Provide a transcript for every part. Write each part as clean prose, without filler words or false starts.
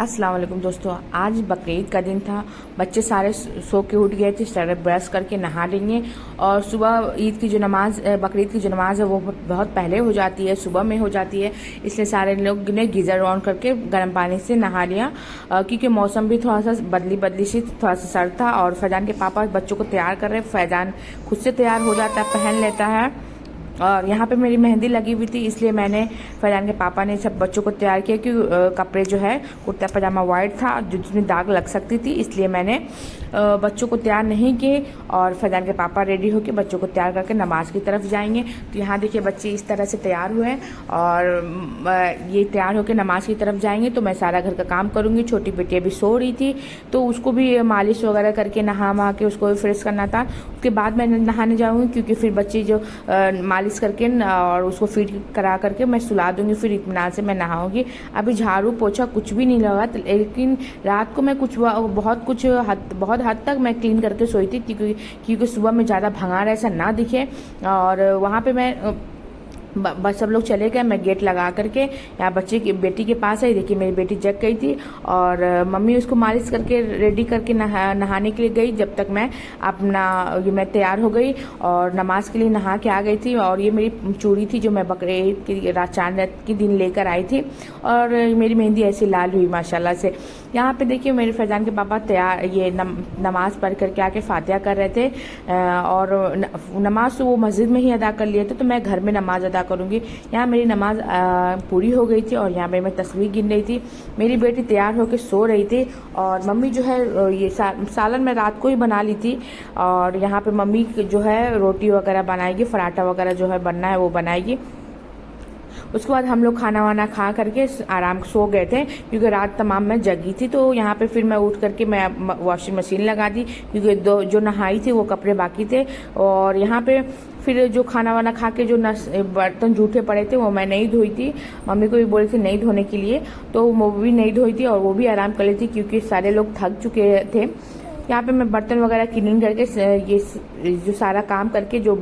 अस्सलाम वालेकुम दोस्तों, आज बकरीद का दिन था। बच्चे सारे सो के उठ गए थे, सारे ब्रश करके नहा लेंगे और सुबह ईद की जो नमाज बकरीद की जो नमाज है वो बहुत पहले हो जाती है, सुबह में हो जाती है। इसलिए सारे लोग ने गीज़र ऑन करके गर्म पानी से नहा लिया क्योंकि मौसम भी थोड़ा सा बदली सी थोड़ा सा सर्द था। और फैजान के पापा बच्चों को तैयार कर रहे हैं। फैजान खुद से तैयार हो जाता है, पहन लेता है। और यहाँ पे मेरी मेहंदी लगी हुई थी, इसलिए मैंने फैजान के पापा ने सब बच्चों को तैयार किया कि कपड़े जो है कुर्ता पजामा वाइट था जिसमें दाग लग सकती थी, इसलिए मैंने बच्चों को तैयार नहीं किए। और फैजान के पापा रेडी होकर बच्चों को तैयार करके नमाज की तरफ जाएंगे। तो यहाँ देखिए बच्चे इस तरह से तैयार हुए और ये तैयार होकर नमाज की तरफ जाएंगे। तो मैं सारा घर का काम करूँगी। छोटी बेटी अभी सो रही थी तो उसको भी मालिश वगैरह करके नहा वहा के उसको भी फ्रेश करना था। उसके बाद मैं नहाने जाऊँगी क्योंकि फिर बच्चे जो मालिश करके और उसको फीड करा करके मैं सुला दूंगी, फिर इत्मीनान से मैं नहाऊंगी। अभी झाड़ू पोछा कुछ भी नहीं लगा, लेकिन रात को मैं बहुत हद तक मैं क्लीन करके सोई थी क्योंकि सुबह में ज़्यादा भंगार ऐसा ना दिखे। और वहाँ पे मैं बस सब लोग चले गए, मैं गेट लगा करके यहाँ बेटी के पास आई। देखिए मेरी बेटी जग गई थी और मम्मी उसको मालिश करके रेडी करके नहाने के लिए गई। जब तक मैं तैयार हो गई और नमाज के लिए नहा के आ गई थी। और ये मेरी चूड़ी थी जो मैं बकरीद की चांद रात के दिन लेकर आई थी और मेरी मेहंदी ऐसी लाल हुई माशाल्लाह से। यहाँ पे देखिए मेरे फैजान के पापा तैयार नमाज पढ़ करके आके फातिहा कर रहे थे और नमाज तो वो मस्जिद में ही अदा कर लिए थे, तो मैं घर में नमाज अदा करूंगी। यहाँ मेरी नमाज पूरी हो गई थी और यहाँ पे मैं तस्वीर गिन रही थी। मेरी बेटी तैयार होकर सो रही थी और मम्मी जो है ये सालन मैं रात को ही बना ली थी। और यहाँ पे मम्मी जो है रोटी वगैरह बनाएगी, पराठा वगैरह जो है बनना है वो बनाएगी। उसके बाद हम लोग खाना वाना खा करके आराम सो गए थे क्योंकि रात तमाम मैं जगी थी। तो यहाँ पे फिर मैं उठ करके मैं वॉशिंग मशीन लगा दी क्योंकि जो नहाई थी वो कपड़े बाकी थे। और यहाँ पे फिर जो खाना वाना खा के जो बर्तन जूठे पड़े थे वो मैं नहीं धोई थी। मम्मी को भी बोली थी नहीं धोने के लिए, तो वो भी नहीं धोई थी और वो भी आराम कर ली थी क्योंकि सारे लोग थक चुके थे। यहाँ पे मैं बर्तन वगैरह क्लीनिंग करके ये जो सारा काम करके जो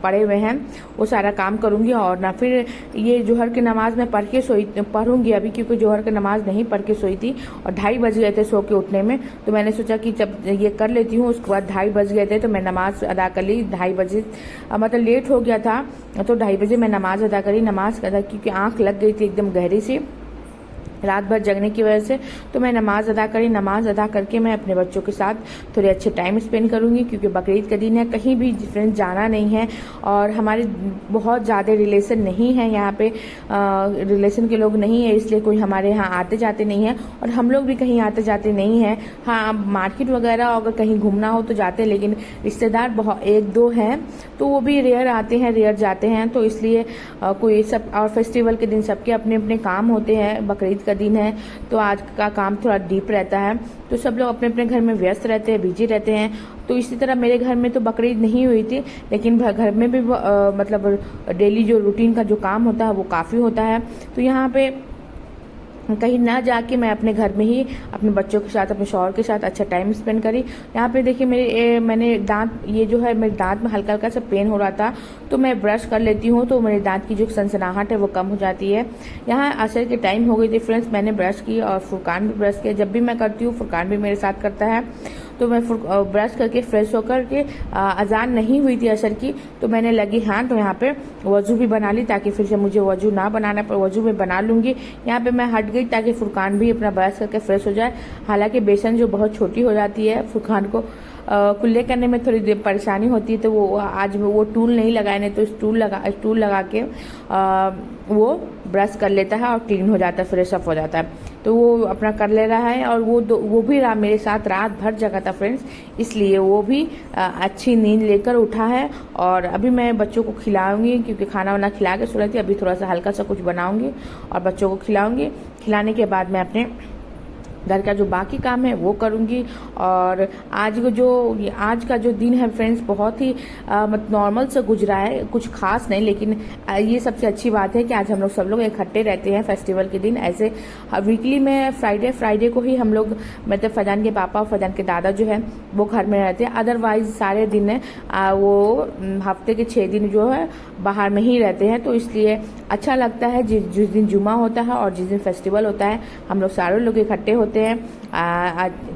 पड़े हुए हैं वो सारा काम करूँगी। और ना फिर ये जोहर की नमाज मैं पढ़ूंगी अभी क्योंकि जोहर की नमाज नहीं पढ़ के सोई थी और 2:30 बज गए थे सो के उठने में। तो मैंने सोचा कि जब ये कर लेती हूँ उसके बाद 2:30 बज गए थे तो मैं नमाज अदा कर ली। 2:30 बजे मतलब लेट हो गया था तो 2:30 बजे मैं नमाज अदा करी। नमाज अदा क्योंकि आँख लग गई थी एकदम गहरी सी रात भर जगने की वजह से, तो मैं नमाज अदा करी। नमाज अदा करके मैं अपने बच्चों के साथ थोड़े अच्छे टाइम स्पेंड करूंगी क्योंकि बकरीद का दिन है, कहीं भी फ्रेंड्स जाना नहीं है और हमारे बहुत ज़्यादा रिलेशन नहीं है यहाँ पे, रिलेशन के लोग नहीं है, इसलिए कोई हमारे यहाँ आते जाते नहीं है और हम लोग भी कहीं आते जाते नहीं हैं। हाँ, मार्केट वगैरह अगर कहीं घूमना हो तो जाते हैं, लेकिन रिश्तेदार बहुत 1-2 हैं तो वो भी रेयर आते हैं, रेयर जाते हैं। तो इसलिए कोई सब और फेस्टिवल के दिन सबके अपने अपने काम होते हैं। बकरीद का दिन है तो आज का काम थोड़ा डीप रहता है, तो सब लोग अपने अपने घर में व्यस्त रहते हैं, बिजी रहते हैं। तो इसी तरह मेरे घर में तो बकरीद नहीं हुई थी, लेकिन घर में भी मतलब डेली जो रूटीन का जो काम होता है वो काफ़ी होता है। तो यहाँ पे कहीं ना जाके मैं अपने घर में ही अपने बच्चों के साथ, अपने शौहर के साथ अच्छा टाइम स्पेंड करी। यहाँ पे देखिए मैंने दांत, ये जो है मेरे दांत में हल्का हल्का सा पेन हो रहा था तो मैं ब्रश कर लेती हूँ तो मेरे दांत की जो सनसनाहट है वो कम हो जाती है। यहाँ असर के टाइम हो गई थी फ्रेंड्स, मैंने ब्रश की और फुरकान भी ब्रश किया। जब भी मैं करती हूँ फुरकान भी मेरे साथ करता है। तो मैं ब्रश करके फ्रेश होकर के अजान नहीं हुई थी असर की तो मैंने लगी हाथ, तो यहाँ पे वजू भी बना ली ताकि फिर से मुझे वजू ना बनाना पड़े, वजू में बना लूँगी। यहाँ पे मैं हट गई ताकि फुरकान भी अपना ब्रश करके फ्रेश हो जाए। हालांकि बेसन जो बहुत छोटी हो जाती है, फुरकान को कुल्ले करने में थोड़ी देर परेशानी होती है, तो वो आज वो टूल नहीं लगाए, नहीं तो टूल लगा के वो ब्रश कर लेता है और क्लीन हो जाता है, फ्रेश अप हो जाता है। तो वो अपना कर ले रहा है और वो भी मेरे साथ रात भर जगा था फ्रेंड्स, इसलिए वो भी अच्छी नींद लेकर उठा है। और अभी मैं बच्चों को खिलाऊंगी क्योंकि खाना वाना खिला के सो रही थी। अभी थोड़ा सा हल्का सा कुछ बनाऊंगी और बच्चों को खिलाऊंगी। खिलाने के बाद मैं अपने घर का जो बाकी काम है वो करूँगी। और आज का जो दिन है फ्रेंड्स बहुत ही नॉर्मल से गुजरा है, कुछ खास नहीं, लेकिन ये सबसे अच्छी बात है कि आज हम लोग सब लोग इकट्ठे रहते हैं फेस्टिवल के दिन। ऐसे वीकली में फ्राइडे को ही हम लोग मतलब फैजान के पापा और फैजान के दादा जो है वो घर में रहते हैं। अदरवाइज सारे दिन वो हफ्ते के 6 दिन जो है बाहर में ही रहते हैं। तो इसलिए अच्छा लगता है जिस दिन जुमा होता है और जिस दिन फेस्टिवल होता है हम लोग सारे लोग इकट्ठे होते हैं,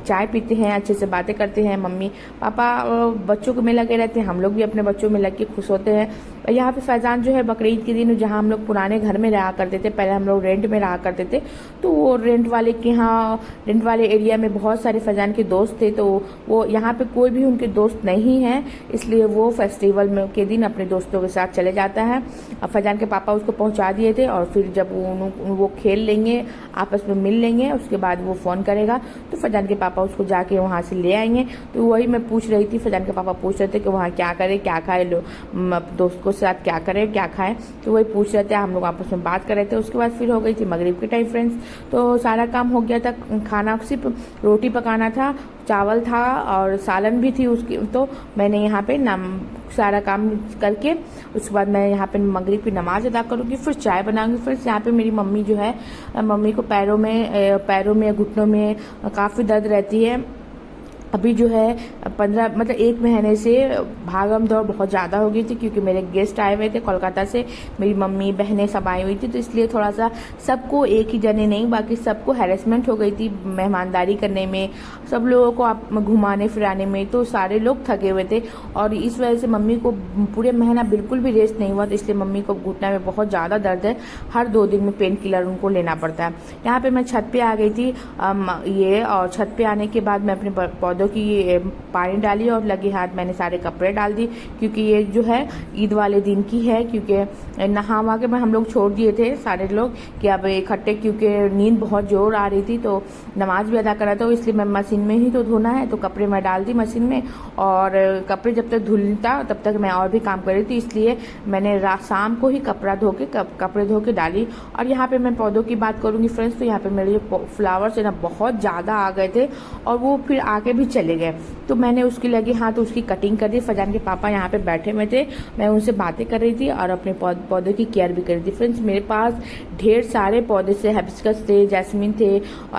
चाय पीते हैं, अच्छे से बातें करते हैं। मम्मी पापा बच्चों को में लगे रहते हैं, हम लोग भी अपने बच्चों में लग के खुश होते हैं। यहाँ पे फैजान जो है बकरीद के दिन जहाँ हम लोग पुराने घर में रहा करते थे, पहले हम लोग रेंट में रहा करते थे, तो वो रेंट वाले एरिया में बहुत सारे फैजान के दोस्त थे। तो वो यहाँ पे कोई भी उनके दोस्त नहीं है, इसलिए वो फेस्टिवल में के दिन अपने दोस्तों के साथ चले जाता है। अब फैजान के पापा उसको पहुँचा दिए थे और फिर जब वो खेल लेंगे, आपस में मिल लेंगे, उसके बाद वो फ़ोन करेगा तो फैजान के पापा उसको जाके वहाँ से ले आएंगे। तो वही मैं पूछ रही थी, फैजान के पापा पूछ रहे थे कि वहाँ क्या करे क्या खाए, दोस्त को साथ क्या करे क्या खाए, तो वही पूछ रहे थे, हम लोग आपस में बात कर रहे थे। उसके बाद फिर हो गई थी मगरिब के टाइम फ्रेंड्स, तो सारा काम हो गया था। खाना सिर्फ रोटी पकाना था, चावल था और सालन भी थी उसकी। तो मैंने यहाँ पे सारा काम करके उसके बाद मैं यहाँ पे मगरिब की नमाज अदा करूँगी, फिर चाय बनाऊंगी। फिर यहाँ पे मेरी मम्मी जो है, मम्मी को पैरों में घुटनों में काफ़ी दर्द रहती है। अभी जो है 1 महीने से भागम दौड़ बहुत ज़्यादा हो गई थी, क्योंकि मेरे गेस्ट आए हुए थे कोलकाता से, मेरी मम्मी बहनें सब आई हुई थी। तो इसलिए थोड़ा सा सबको, एक ही जने नहीं बाकी सबको हैरेसमेंट हो गई थी मेहमानदारी करने में, सब लोगों को आप घुमाने फिराने में। तो सारे लोग थके हुए थे और इस वजह से मम्मी को पूरे महीना बिल्कुल भी रेस्ट नहीं हुआ। तो इसलिए मम्मी को घुटना में बहुत ज़्यादा दर्द है, हर 2 दिन में पेन किलर उनको लेना पड़ता है। यहाँ पर मैं छत पर आ गई थी और छत पर आने के बाद मैं अपने पौधों की पानी डाली और लगे हाथ मैंने सारे कपड़े डाल दी, क्योंकि ये जो है ईद वाले दिन की है। क्योंकि नहा वहा के हम लोग छोड़ दिए थे सारे लोग कि अब इकट्ठे, क्योंकि नींद बहुत जोर आ रही थी, तो नमाज भी अदा करा था, इसलिए मैं मशीन में ही तो धोना है, तो कपड़े मैं डाल दी मशीन में। और कपड़े जब तक धुलता तब तक मैं और भी काम कर रही थी, इसलिए मैंने शाम को ही कपड़े धो के डाली। और यहाँ पे मैं पौधों की बात करूँगी फ्रेंड्स, तो यहाँ पे मेरे जो फ्लावर्स है ना बहुत ज़्यादा आ गए थे और वो फिर आके भी चले गए। तो मैंने उसकी लगी हाथ उसकी कटिंग कर दी। फैजान के पापा यहाँ पे बैठे हुए थे, मैं उनसे बातें कर रही थी और अपने पौधों की केयर भी कर रही थी। फ्रेंड्स मेरे पास ढेर सारे पौधे थे, हिबिस्कस थे, जैस्मिन थे,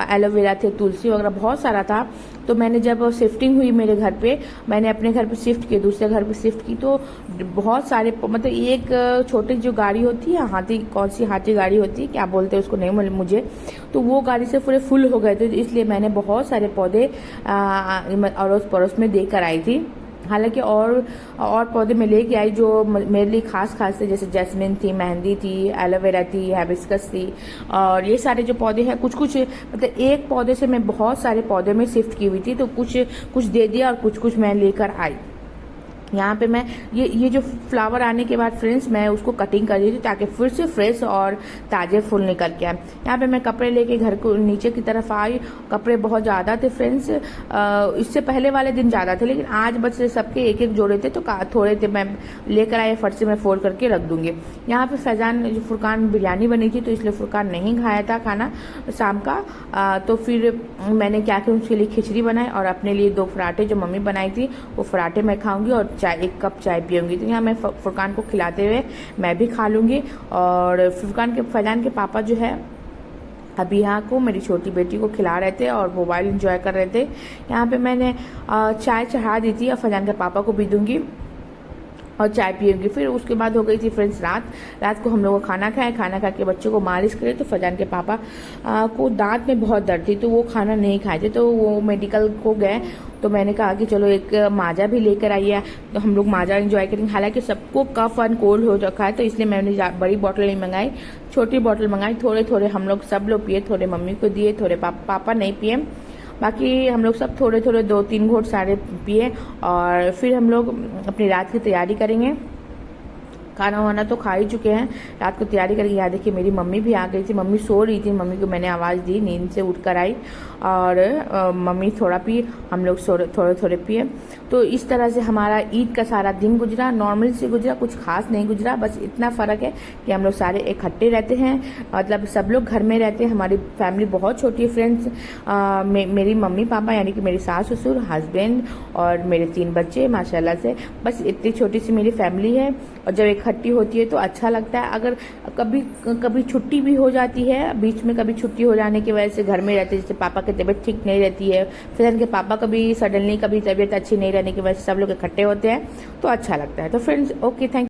एलोवेरा थे, तुलसी वगैरह बहुत सारा था। तो मैंने जब शिफ्टिंग हुई मेरे घर पे, मैंने अपने घर पे शिफ्ट किया, दूसरे घर पे शिफ्ट की, तो बहुत सारे मतलब एक छोटी जो गाड़ी होती है हाथी, कौन सी हाथी गाड़ी होती है क्या बोलते हैं उसको नहीं मालूम मुझे, तो वो गाड़ी से पूरे फुल हो गए थे। इसलिए मैंने बहुत सारे पौधे अड़ोस पड़ोस में देकर आई थी। हालांकि और पौधे मैं लेके आई जो मेरे लिए खास थे, जैसे जैस्मिन थी, मेहंदी थी, एलोवेरा थी, हिबिस्कस थी, और ये सारे जो पौधे हैं कुछ मतलब एक पौधे से मैं बहुत सारे पौधे में शिफ्ट की हुई थी, तो कुछ दे दिया और कुछ मैं लेकर आई। यहाँ पे मैं ये जो फ्लावर आने के बाद फ्रेंड्स मैं उसको कटिंग कर दी थी ताकि फिर से फ्रेश और ताज़े फूल निकल के आए। यहाँ पे मैं कपड़े लेके घर को नीचे की तरफ आई, कपड़े बहुत ज़्यादा थे फ्रेंड्स, इससे पहले वाले दिन ज़्यादा थे, लेकिन आज बस सबके एक जोड़े थे, तो थोड़े थे, मैं लेकर आए, फट से मैं फोल्ड करके रख दूंगी। यहाँ पे फैजान जो फुरकान बिरयानी बनी थी, तो इसलिए फुरकान नहीं खाया था खाना शाम का, तो फिर मैंने क्या किया उसके लिए खिचड़ी बनाई और अपने लिए 2 पराठे जो मम्मी बनाई थी वो पराठे मैं खाऊंगी और 1 कप चाय पीऊंगी। तो यहाँ मैं फुरकान को खिलाते हुए मैं भी खा लूंगी। और फैजान के पापा जो है अभी यहाँ को मेरी छोटी बेटी को खिला रहे थे और मोबाइल एंजॉय कर रहे थे। यहाँ पे मैंने चाय चढ़ा दी थी और फैजान के पापा को भी दूंगी और चाय पिएंगे। फिर उसके बाद हो गई थी फ्रेंड्स रात को हम लोग खाना खा के बच्चों को मालिश करे। तो फैजान के पापा को दांत में बहुत दर्द थी, तो वो खाना नहीं खाए थे, तो वो मेडिकल को गए। तो मैंने कहा कि चलो एक माजा भी लेकर आइए, तो हम लोग माजा एंजॉय करेंगे। हालांकि सबको कफ एंड कोल्ड हो रखा है, तो इसलिए मैंने बड़ी बोतल नहीं मंगाई, छोटी बोतल मंगाई। थोड़े हम लोग सब लोग पिए, थोड़े मम्मी को दिए, थोड़े पापा नहीं पिए, बाकी हम लोग सब थोड़े 2-3 घोट सारे पिए। और फिर हम लोग अपनी रात की तैयारी करेंगे। खाना वाना तो खा ही चुके हैं, रात को तैयारी करके। यहाँ देखिए मेरी मम्मी भी आ गई थी, मम्मी सो रही थी, मम्मी को मैंने आवाज़ दी, नींद से उठ कर आई और मम्मी थोड़ा पी, हम लोग थोड़े थोड़े पिए। तो इस तरह से हमारा ईद का सारा दिन गुजरा, नॉर्मल से गुजरा, कुछ खास नहीं गुजरा। बस इतना फ़र्क है कि हम लोग सारे इकट्ठे रहते हैं, मतलब सब लोग घर में रहते हैं। हमारी फैमिली बहुत छोटी है फ्रेंड्स, मेरी मम्मी पापा यानी कि मेरी सास ससुर, हस्बैंड और मेरे 3 बच्चे माशाल्लाह से, बस इतनी छोटी सी मेरी फैमिली है। और जब इकट्ठी होती है तो अच्छा लगता है। अगर कभी छुट्टी भी हो जाती है, बीच में कभी छुट्टी हो जाने की वजह से घर में रहते, जैसे पापा की तबीयत ठीक नहीं रहती है, फिर उनके पापा कभी सडनली कभी तबीयत अच्छी नहीं रहने की वजह से सब लोग इकट्ठे होते हैं तो अच्छा लगता है। तो फ्रेंड्स ओके, थैंक